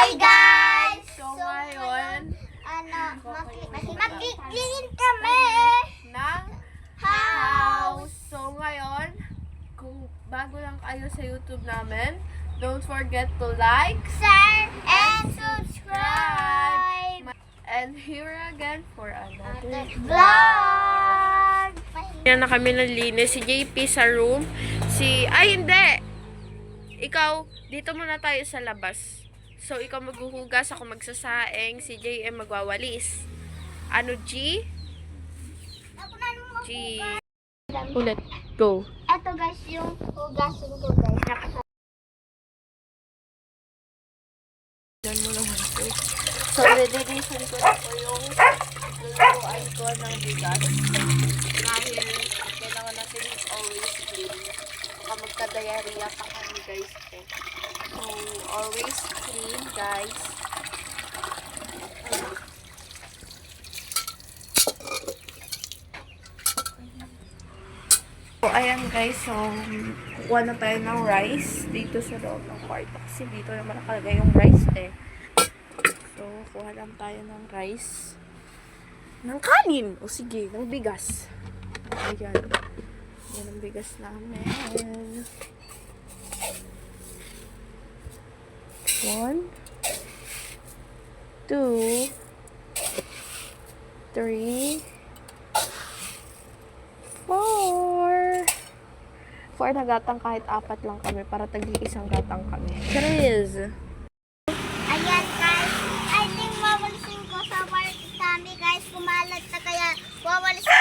Hi guys! So ngayon, Mag-clean kami ng house! So ngayon, kung bago lang kayo sa YouTube namin, don't forget to like, Share and subscribe! and here again for another Vlog! Yan na kami nalinis. Si JP sa room. Ay hindi! Ikaw, dito muna tayo sa labas. So, ikaw maghuhugas, ako magsasaing, si JM magwawalis. Ano, G? G. Ulit. Go. Ito guys yung hugasin ko guys. Yan mo naman ito. So, dedication ko na po yung lulutuan ko ng bigas. Dahil kailangan natin always clean. Baka magka-diarrhea pa kami guys. So, always clean guys. So, ayan guys. So, kukuha na tayo ng rice dito sa loob ng kwarto. Kasi dito naman nakalagay yung rice eh. So, kuha lang tayo ng rice. Ng kanin! O sige, ng bigas. Ayan. Yan ang bigas namin. 1, 2, 3, 4. 4 na gatang kahit 4 lang kami para tag-iisang gatang kami. Cheers! Ayan guys, I think wawalisin ko sa work kami guys. Kumalat na kaya wawalisin